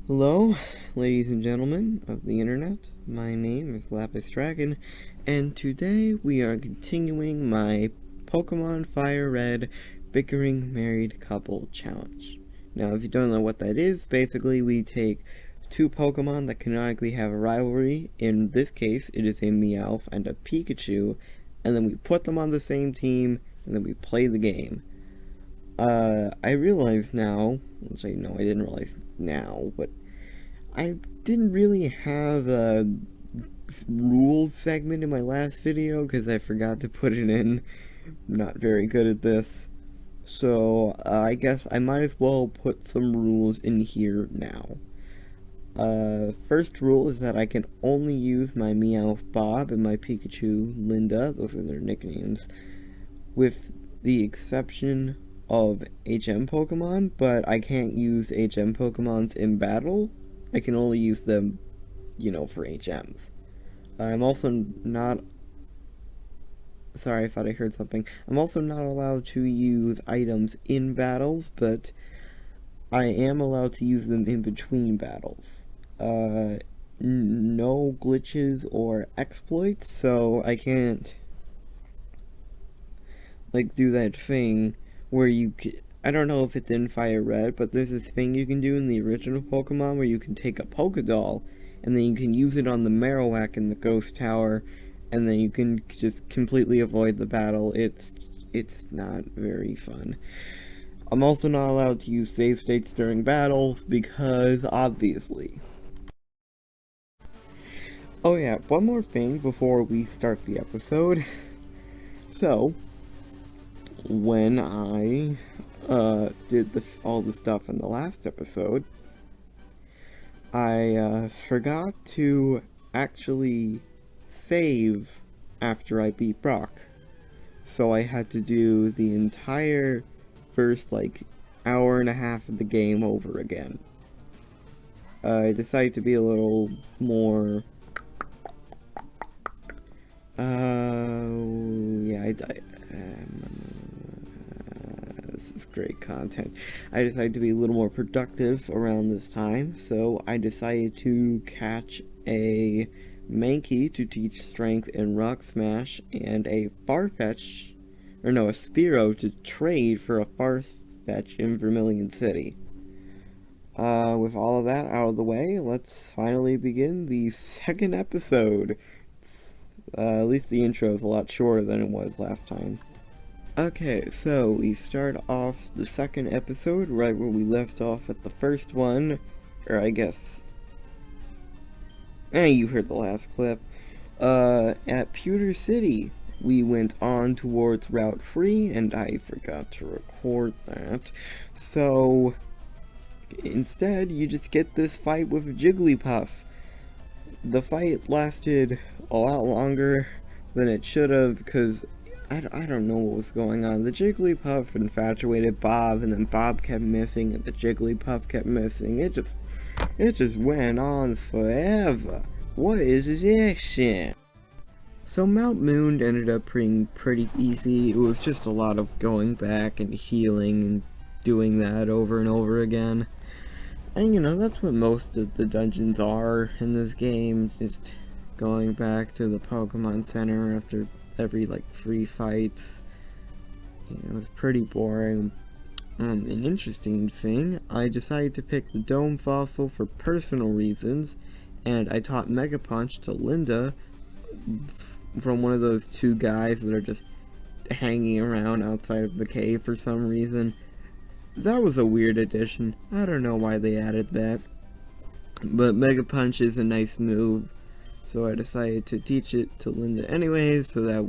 Hello, ladies and gentlemen of the internet. My name is Lt.Surge, and today we are continuing my Pokemon Fire Red Bickering Married Couple Challenge. Now, if you don't know what that is, basically we take two Pokemon that canonically have a rivalry. In this case, it is a Meowth and a Pikachu, and then we put them on the same team, and then we play the game. I realize now, which I know I didn't realize now, but I didn't really have a rules segment in my last video because I forgot to put it in. I'm not very good at this. So, I guess I might as well put some rules in here now. First rule is that I can only use my Meowth Bob and my Pikachu Linda, those are their nicknames, with the exception of HM Pokemon, but I can't use HM Pokemons in battle. I can only use them, for HMs. I'm also not... Sorry, I thought I heard something. I'm also not allowed to use items in battles, but I am allowed to use them in between battles. No glitches or exploits, so I can't do that thing where I don't know if it's in Fire Red, but there's this thing you can do in the original Pokemon where you can take a Pokédoll and then you can use it on the Marowak in the Ghost Tower, and then you can just completely avoid the battle. It's not very fun. I'm also not allowed to use save states during battles because, obviously. Oh yeah, one more thing before we start the episode. So, when I did all the stuff in the last episode, I forgot to actually save after I beat Brock. So I had to do the entire first, hour and a half of the game over again. I decided to be a little more... yeah, this is great content. I decided to be a little more productive around this time, so I decided to catch a Mankey to teach Strength and Rock Smash, and a Farfetch, a Spearow to trade for a Farfetch in Vermilion City. With all of that out of the way, let's finally begin the second episode. At least the intro is a lot shorter than it was last time. Okay, so we start off the second episode right where we left off at the first one, or I guess... you heard the last clip. At Pewter City, we went on towards Route 3, and I forgot to record that. So, instead, you just get this fight with Jigglypuff. The fight lasted a lot longer than it should have, because I don't know what was going on. The Jigglypuff infatuated Bob, and then Bob kept missing, and the Jigglypuff kept missing. It just went on forever. What is this action? So Mount Moon ended up being pretty easy. It was just a lot of going back and healing and doing that over and over again. And that's what most of the dungeons are in this game, just going back to the Pokemon Center after every 3 fights. It's pretty boring. An interesting thing, I decided to pick the Dome Fossil for personal reasons, and I taught Mega Punch to Linda from one of those 2 guys that are just hanging around outside of the cave for some reason. That was a weird addition. I don't know why they added that. But Mega Punch is a nice move, so I decided to teach it to Linda anyways, so that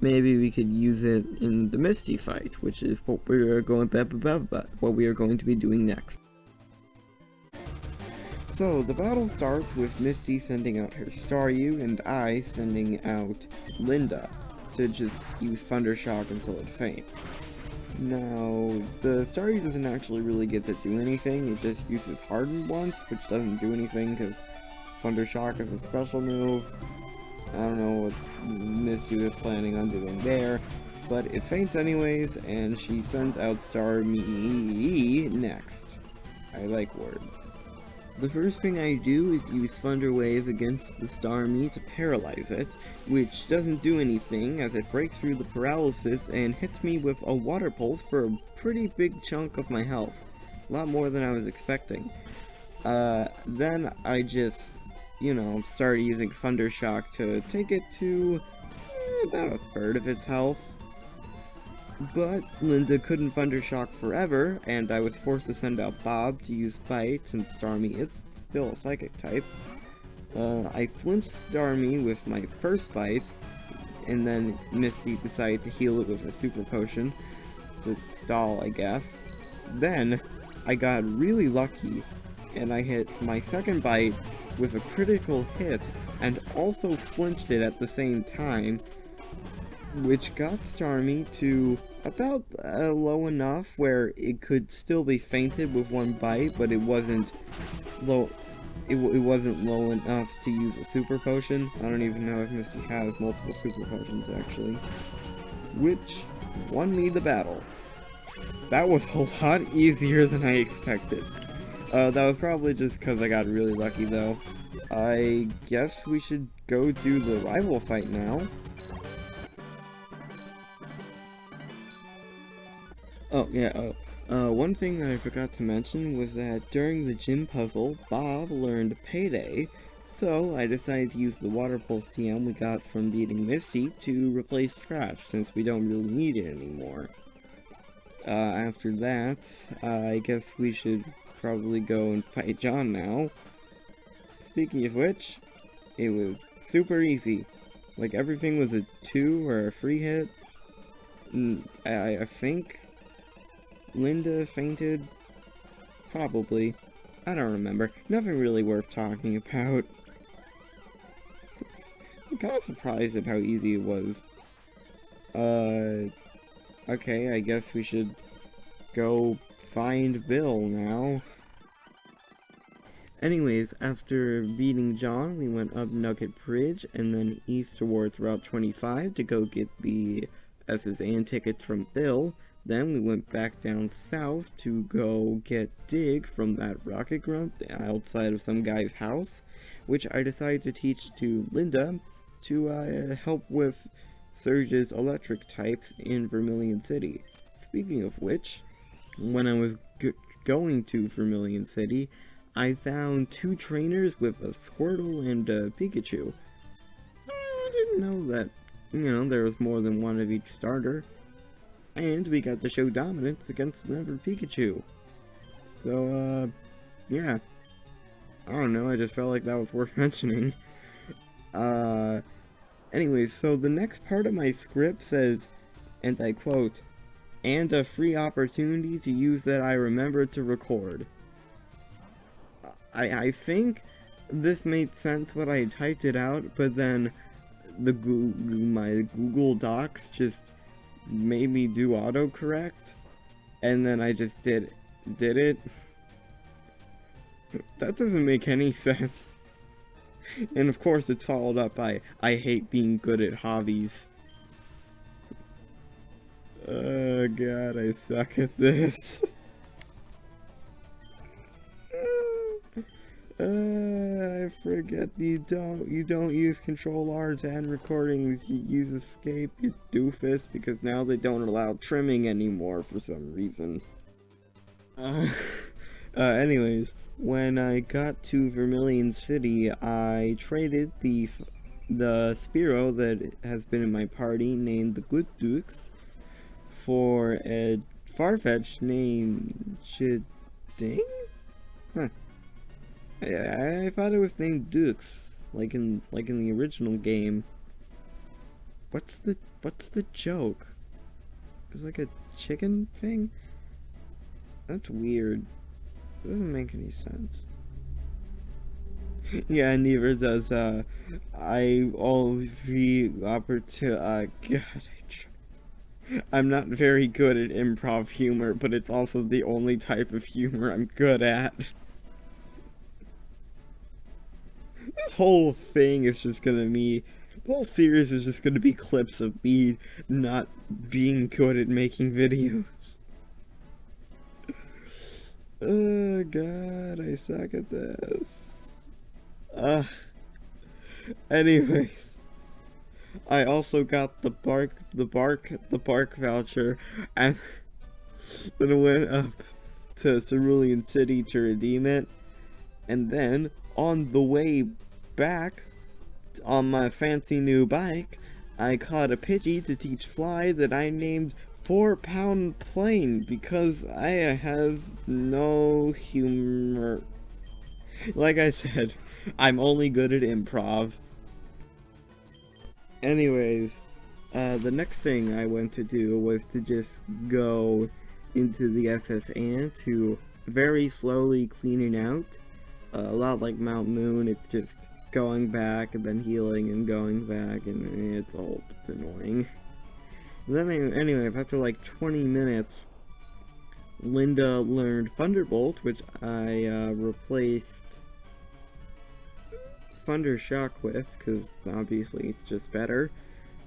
maybe we could use it in the Misty fight, which is what we are going to be doing next. So the battle starts with Misty sending out her Staryu and I sending out Linda to just use Thunder Shock until it faints. Now, the Staryu doesn't actually really get to do anything, it just uses Harden once, which doesn't do anything because Thunder Shock is a special move. I don't know what Misty was planning on doing there, but it faints anyways, and she sends out Starmie next. I like words. The first thing I do is use Thunder Wave against the Starmie to paralyze it, which doesn't do anything as it breaks through the paralysis and hits me with a Water Pulse for a pretty big chunk of my health. A lot more than I was expecting. Then I just, start using Thunder Shock to take it to about a third of its health. But Linda couldn't Thunder Shock forever, and I was forced to send out Bob to use Bite since Starmie is still a Psychic type. I flinched Starmie with my first Bite, and then Misty decided to heal it with a Super Potion to stall, I guess. Then, I got really lucky, and I hit my second Bite with a critical hit, and also flinched it at the same time, which got Starmie to about low enough where it could still be fainted with one bite, but it wasn't low. It wasn't low enough to use a Super Potion. I don't even know if Misty has multiple Super Potions actually, which won me the battle. That was a lot easier than I expected. That was probably just because I got really lucky though. I guess we should go do the rival fight now. Oh, yeah, one thing that I forgot to mention was that during the gym puzzle, Bob learned Payday, so I decided to use the Water Pulse TM we got from beating Misty to replace Scratch, since we don't really need it anymore. After that, I guess we should probably go and fight John now. Speaking of which, it was super easy. Like, everything was a 2 or a free hit. I think Linda fainted? Probably. I don't remember. Nothing really worth talking about. I'm kind of surprised at how easy it was. Okay, I guess we should go find Bill now. Anyways, after beating John, we went up Nugget Bridge and then east towards Route 25 to go get the SSN tickets from Bill. Then we went back down south to go get Dig from that rocket grunt outside of some guy's house, which I decided to teach to Linda to help with Surge's electric types in Vermilion City. Speaking of which, when I was going to Vermilion City, I found 2 trainers with a Squirtle and a Pikachu. I didn't know that, there was more than one of each starter. And we got to show dominance against another Pikachu. So, yeah. I don't know, I just felt like that was worth mentioning. Anyways, so the next part of my script says, and I quote, "and a free opportunity to use that I remembered to record." I think this made sense when I typed it out, but then my Google Docs just made me do autocorrect, and then I just did it. That doesn't make any sense. And of course it's followed up by, "I hate being good at hobbies." Oh god, I suck at this. I forget you don't use Control R to end recordings, you use Escape, you doofus, because now they don't allow trimming anymore for some reason. Anyways, when I got to Vermilion City, I traded the Spearow that has been in my party named the Good Dukes for a Farfetch named Chiding? Huh. I thought it was named Dukes, like in the original game. What's the joke? It's like a chicken thing? That's weird. It doesn't make any sense. Yeah, neither does I all the opportunity. God, I'm not very good at improv humor, but it's also the only type of humor I'm good at. This whole thing is just gonna be, the whole series is just gonna be clips of me not being good at making videos. Oh god, I suck at this. Uh, anyways, I also got the bark voucher, and then I went up to Cerulean City to redeem it, and then on the way back on my fancy new bike, I caught a Pidgey to teach Fly that I named 4-Pound Plane because I have no humor. Like I said, I'm only good at improv. Anyways, the next thing I went to do was to just go into the SS Ant to very slowly clean it out. A lot like Mount Moon, it's just going back and then healing and going back, and it's annoying. Then anyways, after like 20 minutes, Linda learned Thunderbolt, which I replaced Thunder Shock with, because obviously it's just better.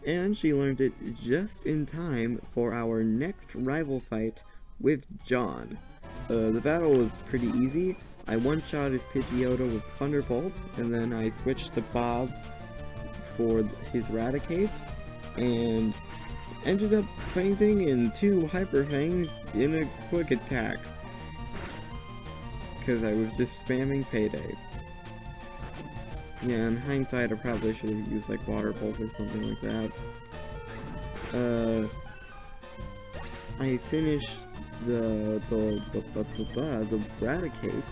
And she learned it just in time for our next rival fight with John. The battle was pretty easy. I one-shotted Pidgeotto with Thunderbolt, and then I switched to Bob for his Raticate, and ended up fainting in 2 Hyper Fangs in a quick attack. Because I was just spamming Payday. Yeah, in hindsight, I probably should have used like Water Pulse or something like that. I finished the Raticate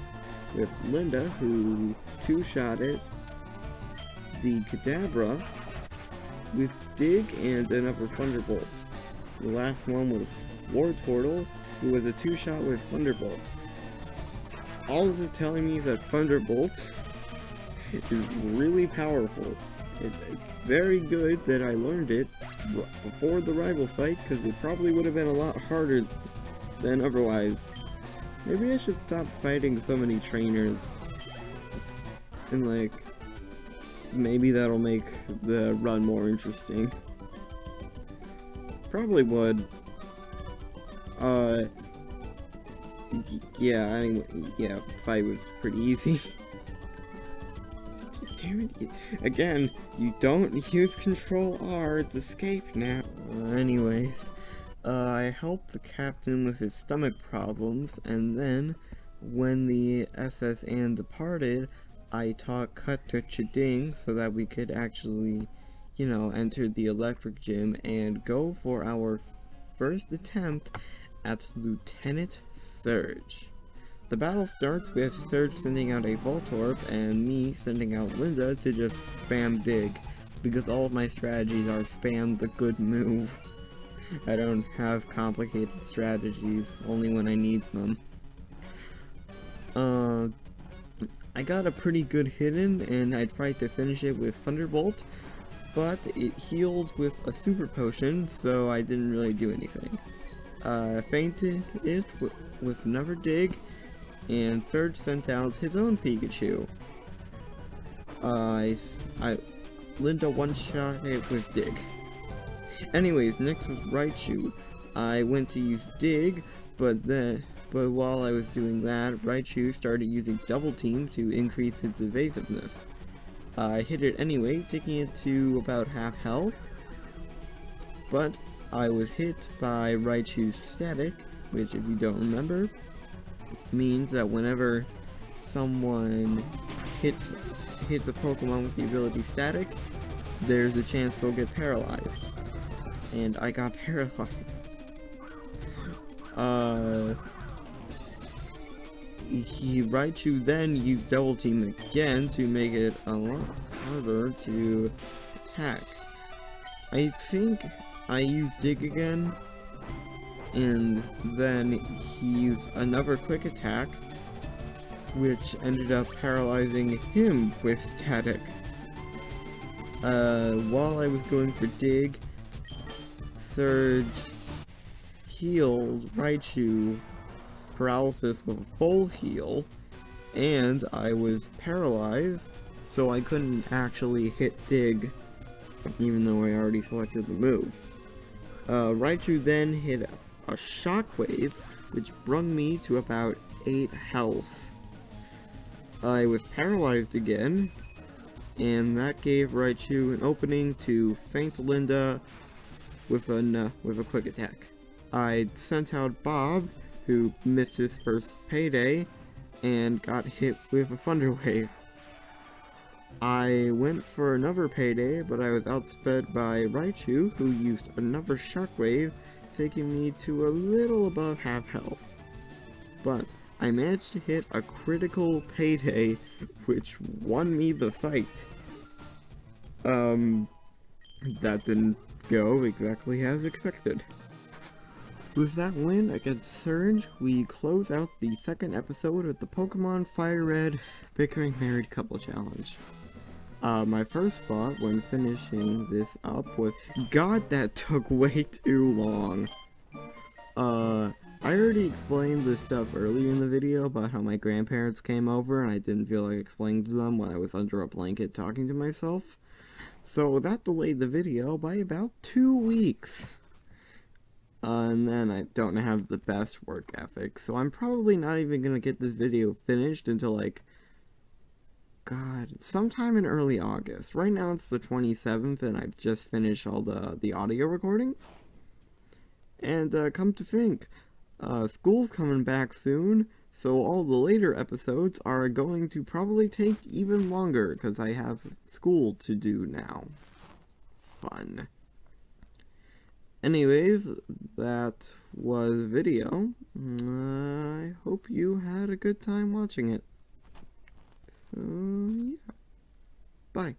with Linda, who 2-shotted the Kadabra with Dig and another Thunderbolt. The last one was Wartortle, who was a 2-shot with Thunderbolt. All this is telling me that Thunderbolt is really powerful. It's very good that I learned it before the rival fight, because it probably would have been a lot harder than otherwise. Maybe I should stop fighting so many trainers. And like, maybe that'll make the run more interesting. Probably would. Yeah, anyway, yeah, fight was pretty easy. Damn it, again, you don't use Control R, it's escape now. Anyways, I helped the captain with his stomach problems, and then, when the SS Anne departed, I taught Cut to Chiding so that we could actually, you know, enter the electric gym and go for our first attempt at Lt.Surge. The battle starts with Surge sending out a Voltorb and me sending out Linda to just spam Dig, because all of my strategies are spam the good move. I don't have complicated strategies, only when I need them. I got a pretty good hit in, and I tried to finish it with Thunderbolt, but it healed with a Super Potion, so I didn't really do anything. Fainted it with another Dig, and Surge sent out his own Pikachu. Linda one-shot it with Dig. Anyways, next was Raichu. I went to use Dig, but while I was doing that, Raichu started using Double Team to increase its evasiveness. I hit it anyway, taking it to about half health, but I was hit by Raichu's Static, which, if you don't remember, means that whenever someone hits a Pokemon with the ability Static, there's a chance they'll get paralyzed. And I got paralyzed. Raichu then used Double Team again to make it a lot harder to attack. I think I used Dig again, and then he used another quick attack, which ended up paralyzing him with Static. While I was going for Dig, Surge healed Raichu paralysis with a full heal, and I was paralyzed, so I couldn't actually hit Dig, even though I already selected the move. Raichu then hit a Shockwave, which brung me to about 8 health. I was paralyzed again, and that gave Raichu an opening to feint Linda with a quick attack. I sent out Bob, who missed his first payday, and got hit with a Thunder Wave. I went for another payday, but I was outsped by Raichu, who used another Shockwave, taking me to a little above half health. But I managed to hit a critical payday, which won me the fight. That didn't go exactly as expected. With that win against Surge, we close out the second episode of the Pokemon Fire Red Bickering Married Couple Challenge. My first thought when finishing this up was, God, that took way too long. I already explained this stuff earlier in the video about how my grandparents came over and I didn't feel like explaining to them when I was under a blanket talking to myself. So that delayed the video by about 2 weeks. And then I don't have the best work ethic, so I'm probably not even gonna get this video finished until, like, God, sometime in early August. Right now it's the 27th, and I've just finished all the audio recording. And, come to think, school's coming back soon, so all the later episodes are going to probably take even longer, because I have school to do now. Fun. Anyways, that was video. I hope you had a good time watching it. So, yeah. Bye.